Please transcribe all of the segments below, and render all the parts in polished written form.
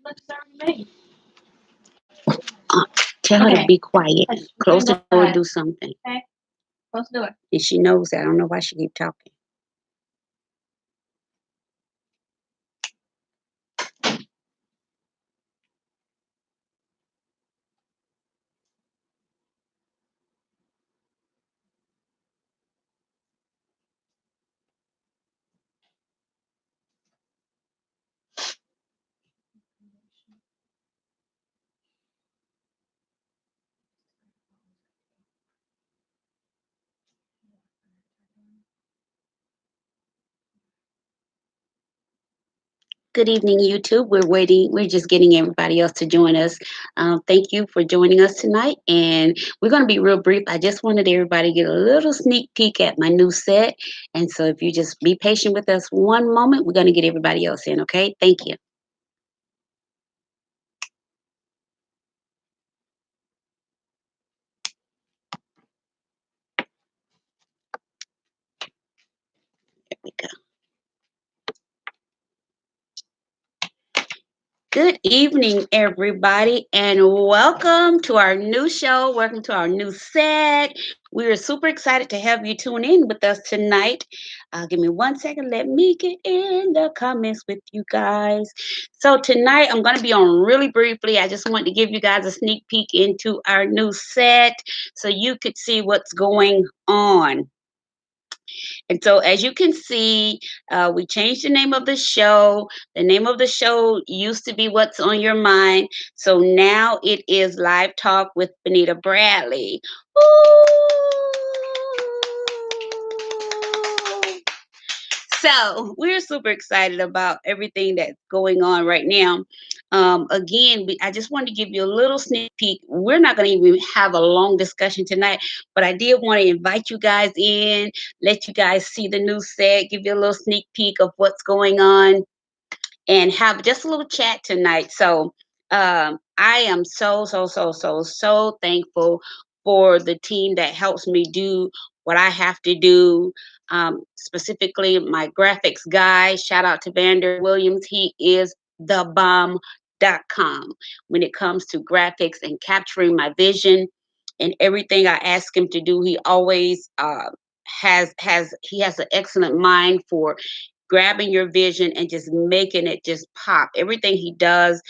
Uh, Tell her to be quiet. Close the door and do something. Okay. Close the door. And she knows that. I don't know why she keep talking. Good evening, YouTube. We're waiting. We're just getting everybody else to join us. Thank you for joining us tonight. And we're going to be real brief. I just wanted everybody to get a little sneak peek at my new set. And so if you just be patient with us one moment, we're going to get everybody else in, okay? Thank you. There we go. Good evening, everybody, and welcome to our new show. Welcome to our new set. We are super excited to have you tune in with us tonight. Give me 1 second. Let me get in the comments with you guys. So tonight, I'm going to be on really briefly. I just want to give you guys a sneak peek into our new set so you could see what's going on. And so, as you can see, we changed the name of the show. The name of the show used to be What's on Your Mind. So now it is Live Talk with Benita Bradley. Ooh. So we're super excited about everything that's going on right now. Again, I just wanted to give you a little sneak peek. We're not going to even have a long discussion tonight, but I did want to invite you guys in, let you guys see the new set, give you a little sneak peek of what's going on, and have just a little chat tonight. So I am so thankful for the team that helps me do what I have to do. Specifically, my graphics guy. Shout out to Vander Williams. He is thebomb.com when it comes to graphics and capturing my vision and everything I ask him to do. He always has an excellent mind for grabbing your vision and just making it just pop. Everything he does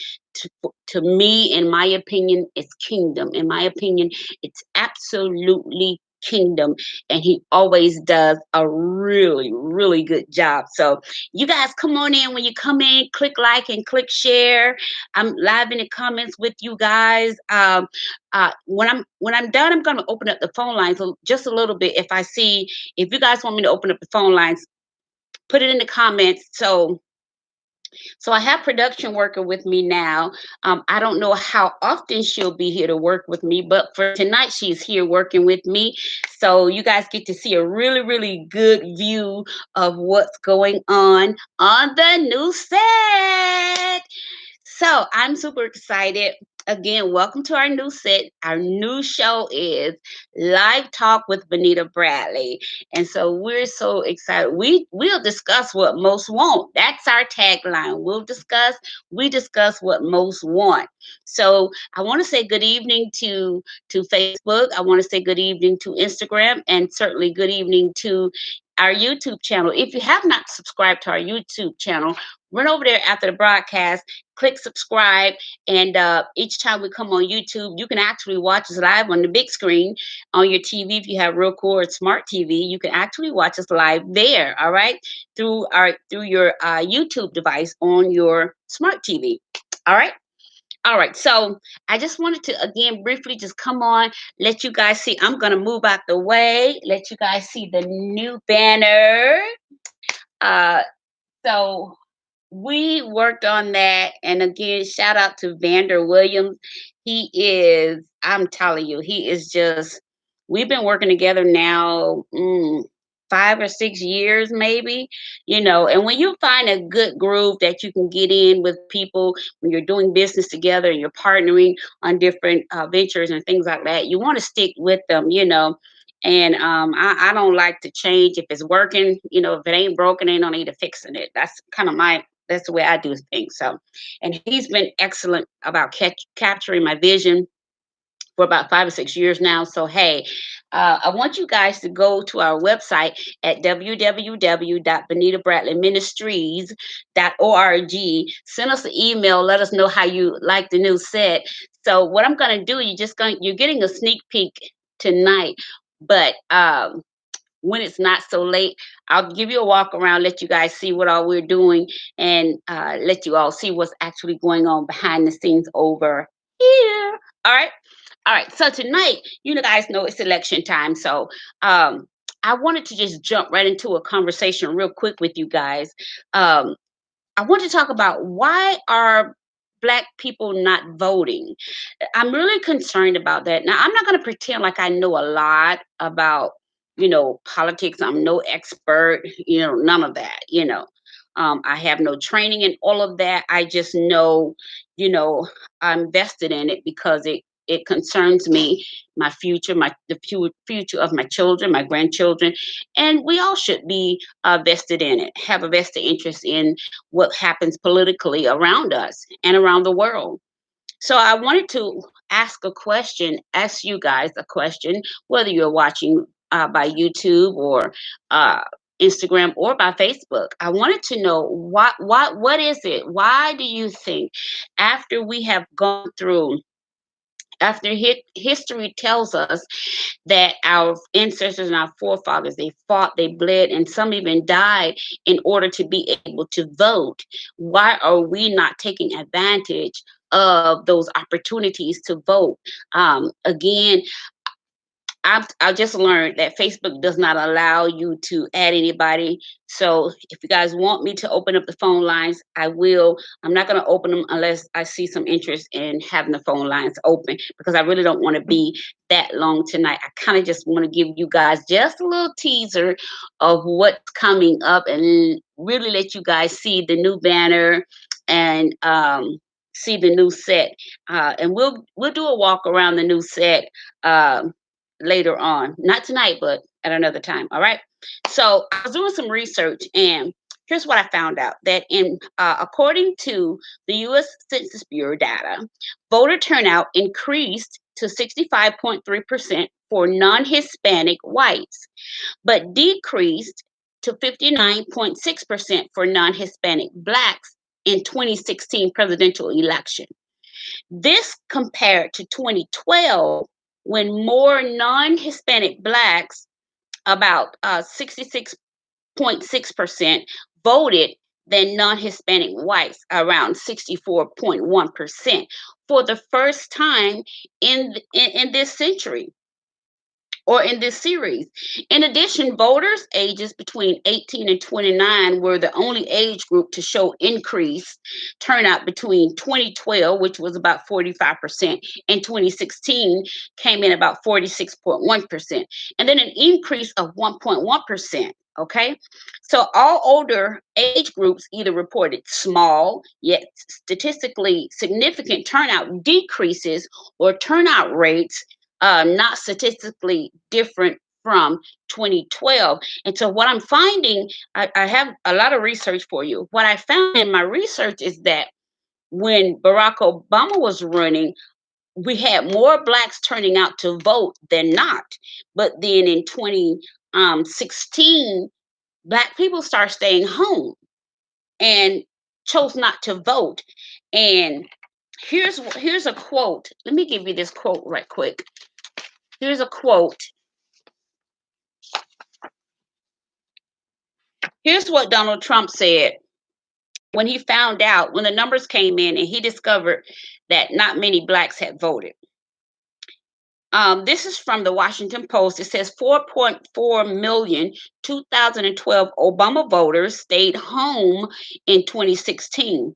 to me, in my opinion, is kingdom. In my opinion, it's absolutely kingdom, and he always does a really good job. So you guys come on in. When you come in, click like and click share. I'm live in the comments with you guys. When I'm done, I'm going to open up the phone lines just a little bit. If you guys want me to open up the phone lines, put it in the comments. So I have production worker with me now. I don't know how often she'll be here to work with me, but for tonight, she's here working with me. So you guys get to see a really good view of what's going on the new set. So I'm super excited. Again, welcome to our new set. Our new show is Live Talk with Benita Bradley. And so we're so excited. We'll discuss what most want. That's our tagline. We discuss what most want. So I want to say good evening to Facebook. I want to say good evening to Instagram, and certainly good evening to our YouTube channel. If you have not subscribed to our YouTube channel, run over there after the broadcast, click subscribe, and each time we come on YouTube, you can actually watch us live on the big screen on your TV. If you have Roku or smart TV, you can actually watch us live there. All right, through your YouTube device on your smart TV. All right. All right, so I just wanted to, again, briefly just come on, let you guys see. I'm going to move out the way, let you guys see the new banner. So we worked on that. And again, shout out to Vander Williams. I'm telling you, we've been working together now 5 or 6 years, maybe, and when you find a good groove that you can get in with people, when you're doing business together and you're partnering on different ventures and things like that, you want to stick with them. And I don't like to change if it's working. If it ain't broken, ain't no need to fixing it. That's That's the way I do things. So, and he's been excellent about capturing my vision for about 5 or 6 years now. So, hey, I want you guys to go to our website at www.BenitaBradleyMinistries.org. Send us an email. Let us know how you like the new set. So, what I'm going to do, you're getting a sneak peek tonight, but when it's not so late, I'll give you a walk around, let you guys see what all we're doing, and let you all see what's actually going on behind the scenes over here. All right. All right. So tonight, you guys know it's election time. So I wanted to just jump right into a conversation real quick with you guys. I want to talk about why are Black people not voting. I'm really concerned about that. Now, I'm not going to pretend like I know a lot about, politics. I'm no expert, none of that, I have no training in all of that. I just know, I'm vested in it because it concerns me, my future, future of my children, my grandchildren, and we all should be vested in it, have a vested interest in what happens politically around us and around the world. So I wanted to ask you guys a question, whether you're watching by YouTube or uh, Instagram or by Facebook. I wanted to know what is it? Why do you think after we have gone through after history tells us that our ancestors and our forefathers, they fought, they bled, and some even died in order to be able to vote. Why are we not taking advantage of those opportunities to vote? Again, I just learned that Facebook does not allow you to add anybody. So if you guys want me to open up the phone lines, I will. I'm not going to open them unless I see some interest in having the phone lines open, because I really don't want to be that long tonight. I kind of just want to give you guys just a little teaser of what's coming up and really let you guys see the new banner and see the new set. And we'll do a walk around the new set. Later on, not tonight, but at another time. All right. So I was doing some research, and here's what I found out: that according to the U.S. Census Bureau data, voter turnout increased to 65.3% for non-Hispanic whites, but decreased to 59.6% for non-Hispanic blacks in 2016 presidential election. This compared to 2012, when more non-Hispanic blacks, about 66.6%, voted than non-Hispanic whites, around 64.1%, for the first time in this century, or in this series. In addition, voters ages between 18 and 29 were the only age group to show increased turnout between 2012, which was about 45%, and 2016 came in about 46.1%, and then an increase of 1.1%. Okay, so all older age groups either reported small yet statistically significant turnout decreases, or turnout rates not statistically different from 2012. And so what I'm finding, I have a lot of research for you. What I found in my research is that when Barack Obama was running, we had more blacks turning out to vote than not. But then in 2016, black people start staying home and chose not to vote. And here's a quote. Let me give you this quote right quick. Here's a quote. Here's what Donald Trump said when he found out, when the numbers came in and he discovered that not many blacks had voted. This is from the Washington Post. It says 4.4 million 2012 Obama voters stayed home in 2016.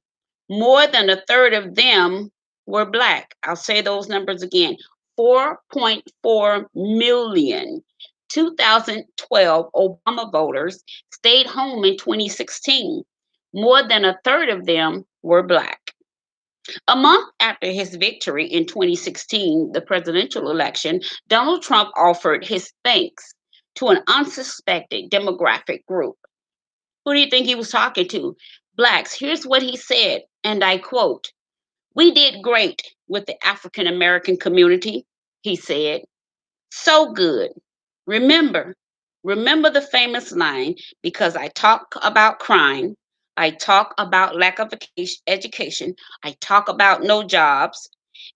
More than a third of them were black. I'll say those numbers again. 4.4 million 2012 Obama voters stayed home in 2016. More than a third of them were black. A month after his victory in 2016, the presidential election, Donald Trump offered his thanks to an unsuspected demographic group. Who do you think he was talking to? blacks. Here's what he said, and I quote, "We did great with the African American community," he said. "So good. Remember, remember the famous line, because I talk about crime, I talk about lack of education, I talk about no jobs,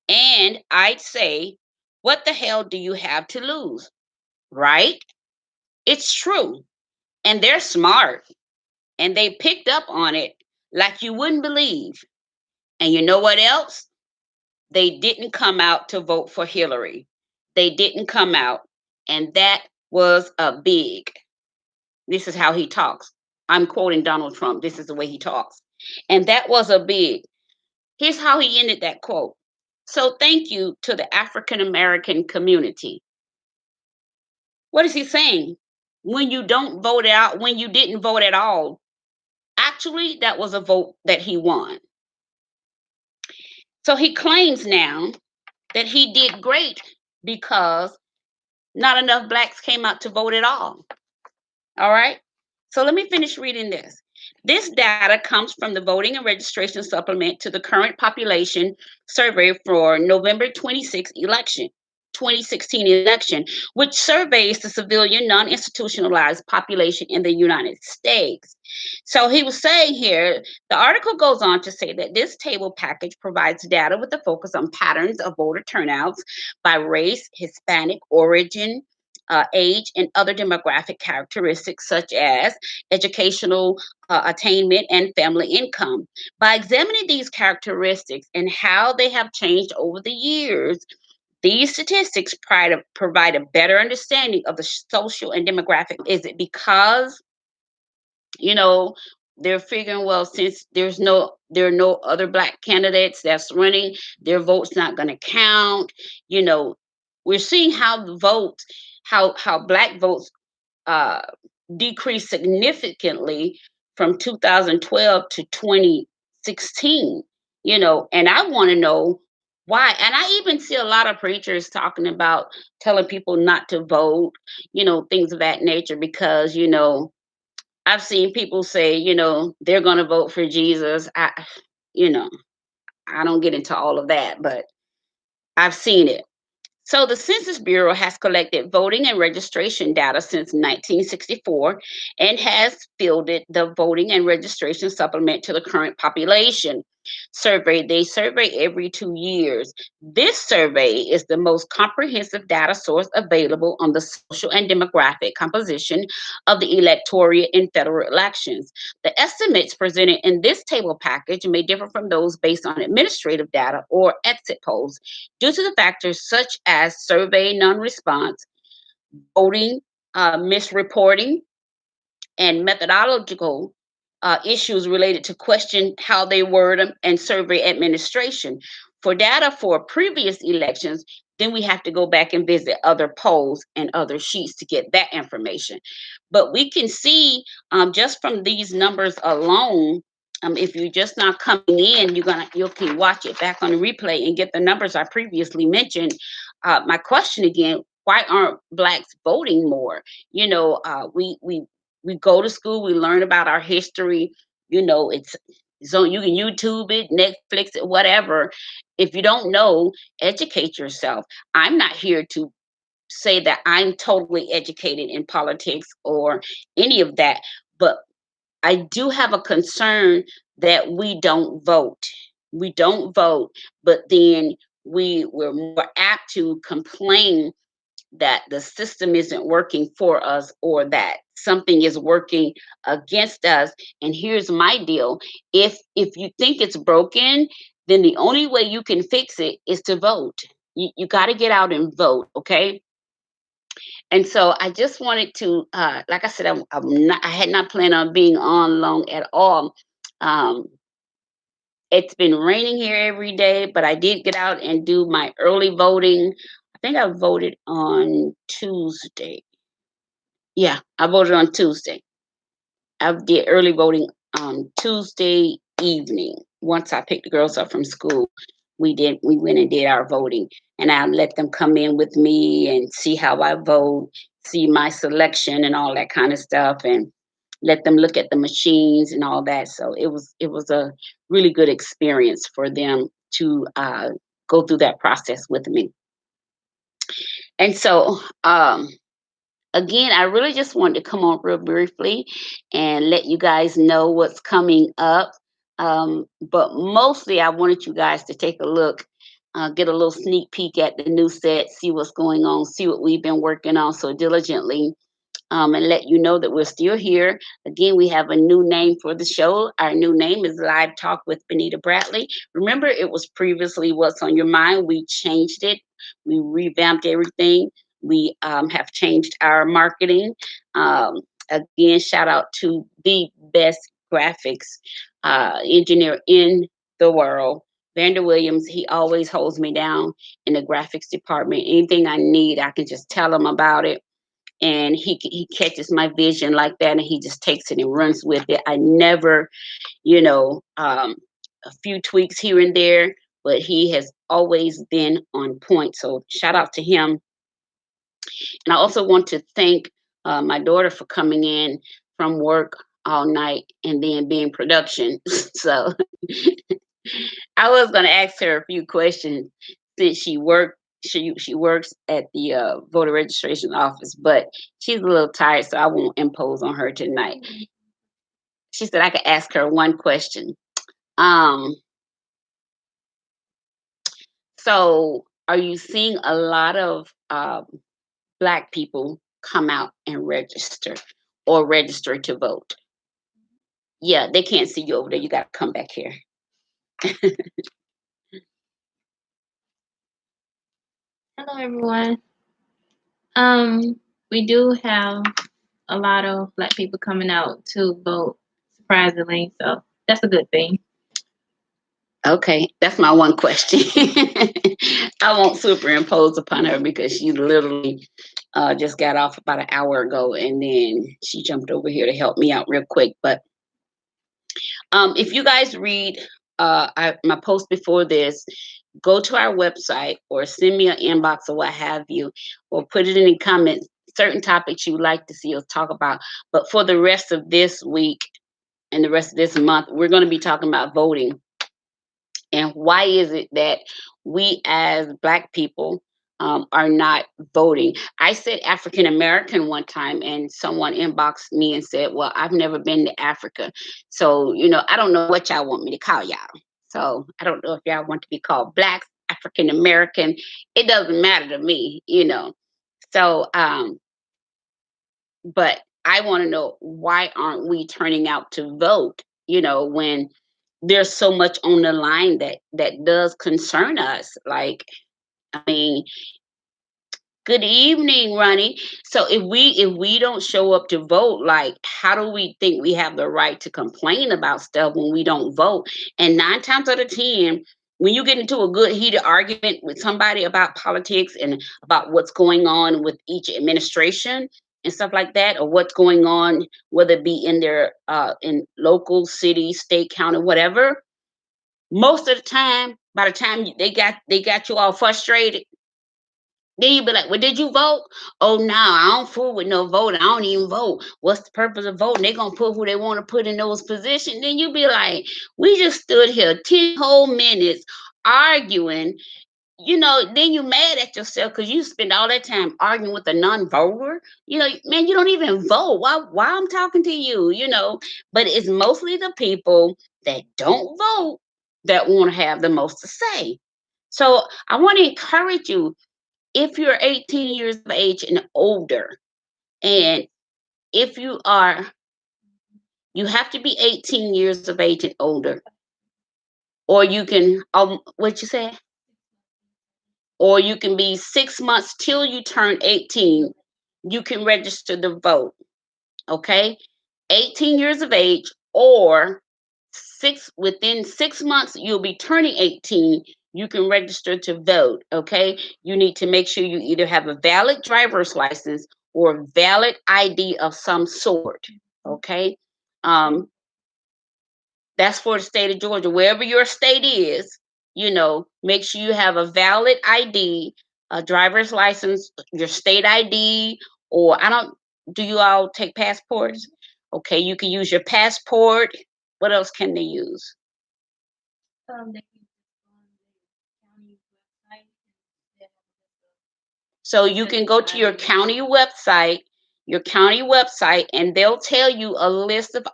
and I'd say, what the hell do you have to lose?" Right? It's true. And they're smart. And they picked up on it like you wouldn't believe. And you know what else? They didn't come out to vote for Hillary. They didn't come out. And that was a big. This is how he talks. I'm quoting Donald Trump. This is the way he talks. And that was a big. Here's how he ended that quote. "So thank you to the African American community." What is he saying? When you don't vote out, when you didn't vote at all, actually, that was a vote that he won. So he claims now that he did great because not enough blacks came out to vote at all. All right. So let me finish reading this. This data comes from the voting and registration supplement to the current population survey for November 26th election. 2016 election, which surveys the civilian non-institutionalized population in the United States. So he was saying here, the article goes on to say that this table package provides data with a focus on patterns of voter turnouts by race, Hispanic origin, age, and other demographic characteristics such as educational attainment and family income. By examining these characteristics and how they have changed over the years, these statistics provide a better understanding of the social and demographic. Is it because, you know, they're figuring, well, since there are no other black candidates that's running, their vote's not going to count. You know, we're seeing how the votes, how black votes uh, decreased significantly from 2012 to 2016. You know, and I want to know why. And I even see a lot of preachers talking about telling people not to vote, you know, things of that nature, because, you know, I've seen people say, you know, they're going to vote for Jesus. You know, I don't get into all of that, but I've seen it. So the Census Bureau has collected voting and registration data since 1964 and has fielded the voting and registration supplement to the current population survey. They survey every 2 years. This survey is the most comprehensive data source available on the social and demographic composition of the electorate in federal elections. The estimates presented in this table package may differ from those based on administrative data or exit polls due to the factors such as survey non-response, voting misreporting, and methodological issues related to question how they word them and survey administration. For data for previous elections, then we have to go back and visit other polls and other sheets to get that information. But we can see just from these numbers alone, if you're just not coming in, you can watch it back on the replay and get the numbers I previously mentioned. My question again: why aren't blacks voting more? You know, we go to school, we learn about our history. You know, it's so you can YouTube it, Netflix it, whatever. If you don't know, educate yourself. I'm not here to say that I'm totally educated in politics or any of that, but I do have a concern that we don't vote. We don't vote, but then we're more apt to complain that the system isn't working for us or that something is working against us. And here's my deal: if you think it's broken, then the only way you can fix it is to vote. You got to get out and vote, okay? And so I just wanted to, like I said, I had not planned on being on long at all. Um, it's been raining here every day, but I did get out and do my early voting. I think I voted on Tuesday. Yeah, I voted on Tuesday. I did early voting on Tuesday evening. Once I picked the girls up from school, we went and did our voting, and I let them come in with me and see how I vote, see my selection and all that kind of stuff. And let them look at the machines and all that. So it was a really good experience for them to go through that process with me. And so again, I really just wanted to come on real briefly and let you guys know what's coming up. But mostly, I wanted you guys to take a look, get a little sneak peek at the new set, see what's going on, see what we've been working on so diligently, and let you know that we're still here. Again, we have a new name for the show. Our new name is Live Talk with Benita Bradley. Remember, it was previously What's on Your Mind. We changed it, we revamped everything. We have changed our marketing. Again, shout out to the best graphics engineer in the world, Vander Williams. He always holds me down in the graphics department. Anything I need, I can just tell him about it, and he catches my vision like that, and he just takes it and runs with it. I never, a few tweaks here and there, but he has always been on point. So shout out to him. And I also want to thank my daughter for coming in from work all night and then being production. So I was going to ask her a few questions since she works at the voter registration office, but she's a little tired, so I won't impose on her tonight. She said I could ask her one question. So are you seeing a lot of Black people come out and register or register to vote? Yeah, they can't see you over there. You got to come back here. Hello, everyone. We do have a lot of Black people coming out to vote, surprisingly. So that's a good thing. Okay, that's my one question. I won't superimpose upon her because she literally just got off about an hour ago, and then she jumped over here to help me out real quick. But if you guys read my post before this, go to our website or send me an inbox or what have you, or put it in the comments, certain topics you would like to see us talk about. But for the rest of this week and the rest of this month, we're going to be talking about voting. And why is it that we as Black people are not voting? I said African American one time, and someone inboxed me and said, well, I've never been to Africa. So, I don't know what y'all want me to call y'all. So I don't know if y'all want to be called Black, African American. It doesn't matter to me. So, but I want to know, why aren't we turning out to vote, when there's so much on the line that does concern us. Like, I mean, good evening, Ronnie. So if we don't show up to vote, like, how do we think we have the right to complain about stuff when we don't vote? And 9 times out of 10, when you get into a good heated argument with somebody about politics and about what's going on with each administration and stuff like that, or what's going on, whether it be in their in local, city, state, county, whatever, most of the time, by the time they got you all frustrated, then you be like, well, did you vote? Oh no, I don't fool with no vote. I don't even vote. What's the purpose of voting? They're gonna put who they want to put in those positions. Then you be like, we just stood here 10 whole minutes arguing. Then you mad at yourself because you spend all that time arguing with a non-voter. Man, you don't even vote. Why I'm talking to you? But it's mostly the people that don't vote that want to have the most to say. So I want to encourage you, if you're 18 years of age and older, and if you have to be 18 years of age and older, or you can, what you say? Or you can be 6 months till you turn 18. You can register to vote. Okay, 18 years of age, or within 6 months you'll be turning 18. You can register to vote. Okay, you need to make sure you either have a valid driver's license or a valid ID of some sort. Okay, um, that's for the state of Georgia. Wherever your state is, make sure you have a valid ID, a driver's license, your state ID, or I don't. Do you all take passports? Okay, you can use your passport. What else can they use? They can go on the county website and they have So you can go to your county website, and they'll tell you a list of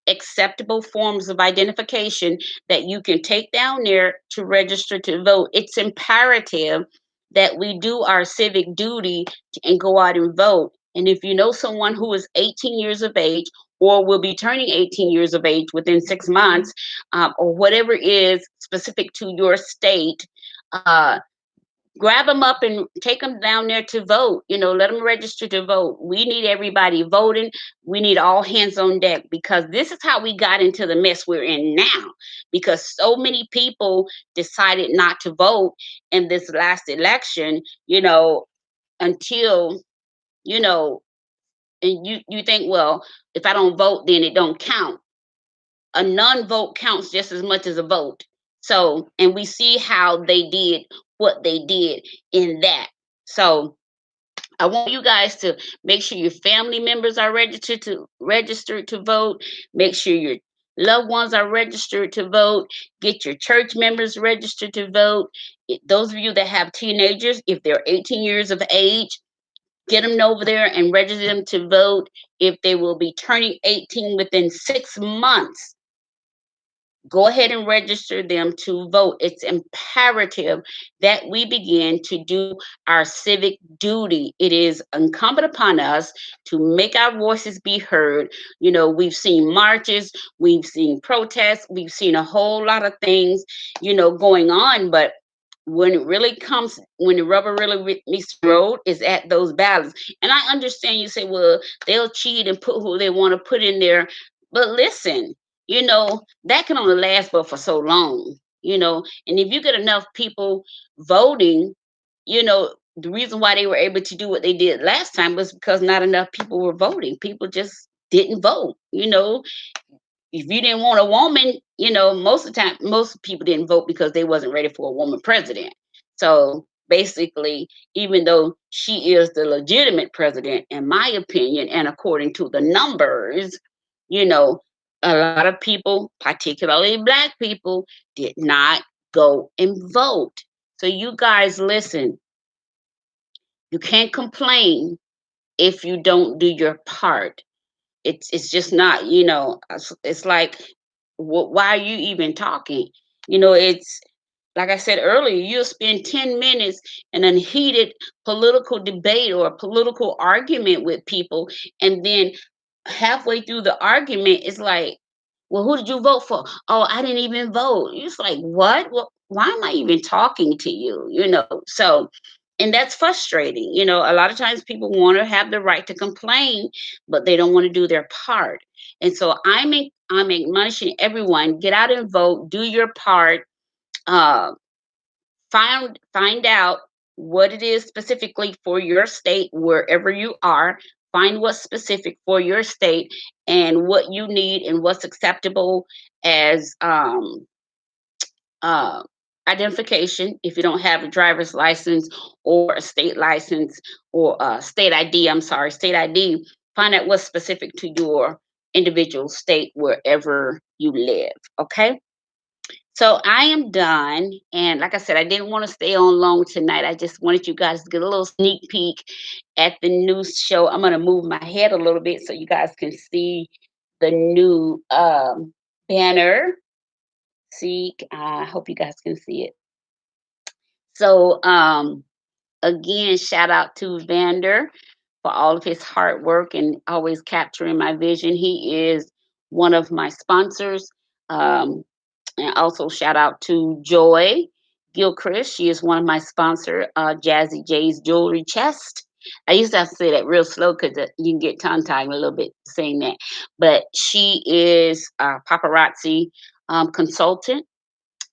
acceptable forms of identification that you can take down there to register to vote. It's imperative that we do our civic duty and go out and vote. And if you know someone who is 18 years of age or will be turning 18 years of age within 6 months, or whatever is specific to your state, uh, grab them up and take them down there to vote. Let them register to vote. We need everybody voting. We need all hands on deck, because this is how we got into the mess we're in now, because so many people decided not to vote in this last election, until, you know and you think, well, if I don't vote, then it don't count. A non-vote counts just as much as a vote. So, and we see how they did what they did in that. So, I want you guys to make sure your family members are registered to vote. Make sure your loved ones are registered to vote. Get your church members registered to vote. Those of you that have teenagers, if they're 18 years of age, get them over there and register them to vote. If they will be turning 18 within 6 months, go ahead and register them to vote. It's imperative that we begin to do our civic duty. It is incumbent upon us to make our voices be heard. We've seen marches, we've seen protests, we've seen a whole lot of things, going on, but when the rubber really meets the road, is at those ballots. And I understand you say, well, they'll cheat and put who they want to put in there. But listen, that can only last but for so long, and if you get enough people voting, the reason why they were able to do what they did last time was because not enough people were voting. People just didn't vote. If you didn't want a woman, most of the time, most people didn't vote because they wasn't ready for a woman president. So basically, even though she is the legitimate president, in my opinion, and according to the numbers, you know, a lot of people, particularly Black people, did not go and vote. So you guys, listen, you can't complain if you don't do your part. It's just not, it's like, why are you even talking? It's like I said earlier, you'll spend 10 minutes in a heated political debate or a political argument with people, and then halfway through the argument, it's like, well, who did you vote for? Oh, I didn't even vote. It's like, what? Well, why am I even talking to you? So, and that's frustrating. A lot of times people want to have the right to complain, but they don't want to do their part. And so I'm admonishing everyone: get out and vote, do your part, uh, find out what it is specifically for your state, wherever you are. Find what's specific for your state and what you need and what's acceptable as uh, identification. If you don't have a driver's license or a state license or state ID, I'm sorry, state ID, find out what's specific to your individual state wherever you live. Okay. So I am done. And like I said, I didn't want to stay on long tonight. I just wanted you guys to get a little sneak peek at the new show. I'm going to move my head a little bit so you guys can see the new banner. See, I hope you guys can see it. So again, shout out to Vander for all of his hard work and always capturing my vision. He is one of my sponsors. And also shout out to Joy Gilchrist. She is one of my sponsors, Jazzy J's Jewelry Chest. I used to have to say that real slow because you can get tongue-tied a little bit saying that. But she is a paparazzi consultant.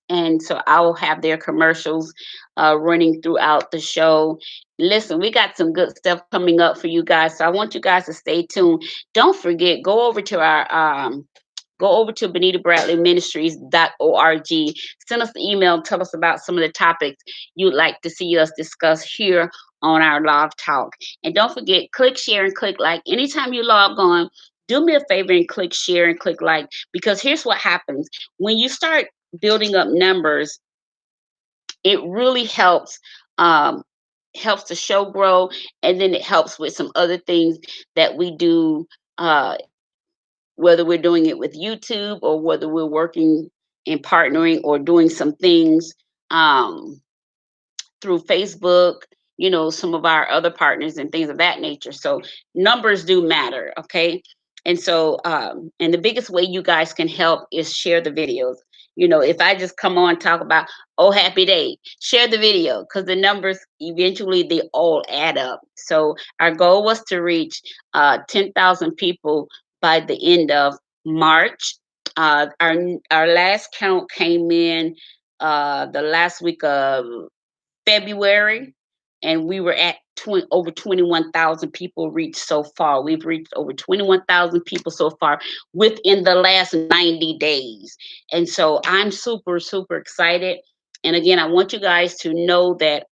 And so I will have their commercials running throughout the show. Listen, we got some good stuff coming up for you guys. So I want you guys to stay tuned. Don't forget, go over to Benita Bradley Ministries.org. Send us an email. Tell us about some of the topics you'd like to see us discuss here on our Love Talk. And don't forget, click share and click like. Anytime you log on, do me a favor and click share and click like, because here's what happens when you start building up numbers. It really um, helps the show grow, and then it helps with some other things that we do, uh, whether we're doing it with YouTube or whether we're working and partnering or doing some things um, through Facebook, some of our other partners and things of that nature. So numbers do matter, okay? And so, and the biggest way you guys can help is share the videos. If I just come on talk about, oh, happy day, share the video, because the numbers eventually they all add up. So our goal was to reach 10,000 people by the end of March. Our last count came in the last week of February, and we were at over 21,000 people reached so far. We've reached over 21,000 people so far within the last 90 days. And so I'm super, super excited. And again, I want you guys to know that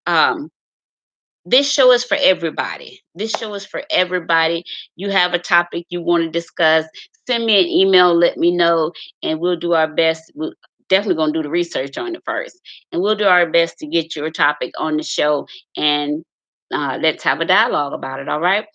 this show is for everybody. This show is for everybody. You have a topic you want to discuss, send me an email, let me know, and we'll do our best. We're definitely going to do the research on it first, and we'll do our best to get your topic on the show, and let's have a dialogue about it. All right.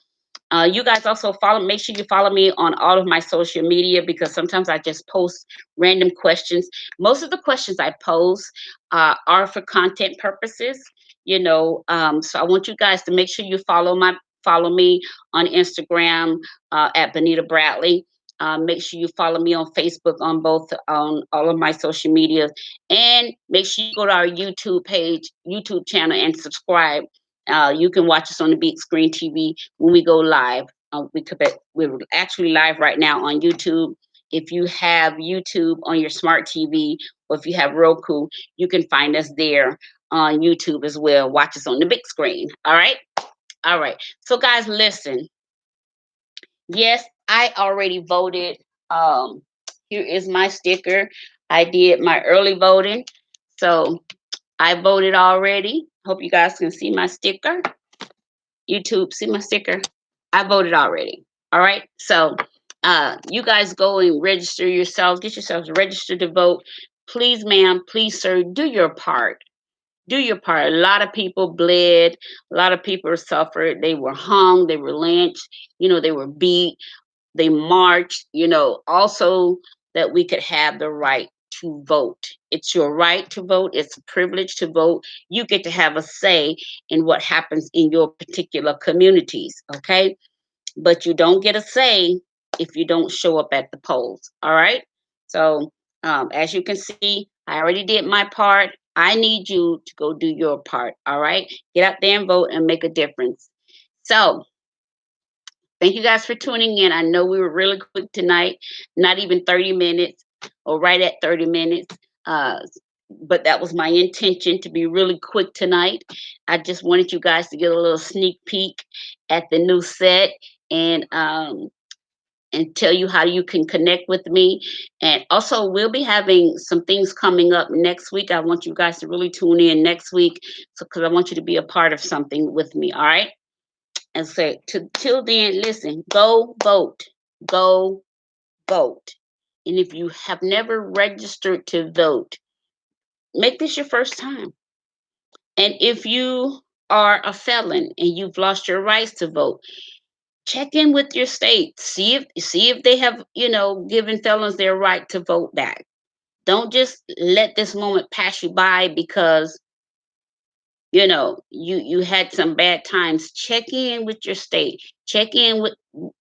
You guys also make sure you follow me on all of my social media, because sometimes I just post random questions. Most of the questions I pose are for content purposes, so I want you guys to make sure you follow me on Instagram at Benita Bradley. Make sure you follow me on Facebook on all of my social media, and make sure you go to our YouTube channel, and subscribe. You can watch us on the Big Screen TV when we go live. We're actually live right now on YouTube. If you have YouTube on your smart TV, or if you have Roku, you can find us there on YouTube as well. Watch us on the big screen. All right. All right. So guys, listen. Yes, I already voted. Um, Here is my sticker. I did my early voting. So I voted already. Hope you guys can see my sticker. YouTube, see my sticker? I voted already. All right. So you guys go and register yourselves, get yourselves registered to vote. Please, ma'am, please, sir, do your part. Do your part. A lot of people bled, a lot of people suffered. They were hung, they were lynched, they were beat, they marched, also that we could have the right to vote. It's your right to vote. It's a privilege to vote. You get to have a say in what happens in your particular communities, okay? But you don't get a say if you don't show up at the polls, all right? So, as you can see, I already did my part. I need you to go do your part, all right? Get out there and vote and make a difference. So, thank you guys for tuning in. I know we were really quick tonight, not even 30 minutes, or right at 30 minutes. Uh, but that was my intention, to be really quick tonight. I just wanted you guys to get a little sneak peek at the new set, and tell you how you can connect with me. And also, we'll be having some things coming up next week. I want you guys to really tune in next week, because I want you to be a part of something with me. All right. And so till then, listen, go vote. Go vote. And if you have never registered to vote, make this your first time. And if you are a felon and you've lost your rights to vote, check in with your state. See if they have, given felons their right to vote back. Don't just let this moment pass you by because you had some bad times. Check in with your state. Check in with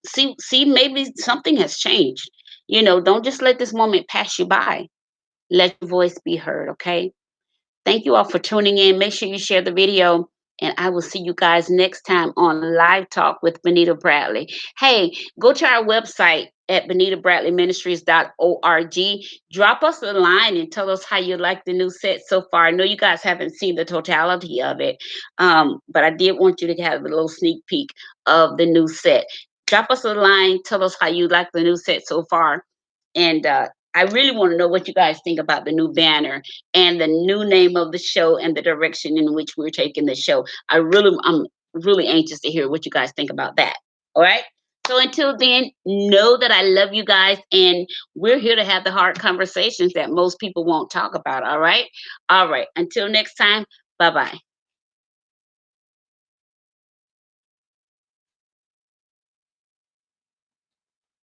see maybe something has changed. Don't just let this moment pass you by. Let your voice be heard, okay? Thank you all for tuning in. Make sure you share the video, and I will see you guys next time on Live Talk with Benita Bradley. Hey, go to our website at BenitaBradleyMinistries.org. Drop us a line and tell us how you like the new set so far. I know you guys haven't seen the totality of it, but I did want you to have a little sneak peek of the new set. Drop us a line. Tell us how you like the new set so far. And I really want to know what you guys think about the new banner and the new name of the show and the direction in which we're taking the show. I'm really anxious to hear what you guys think about that. All right. So until then, know that I love you guys, and we're here to have the hard conversations that most people won't talk about. All right. All right. Until next time. Bye bye.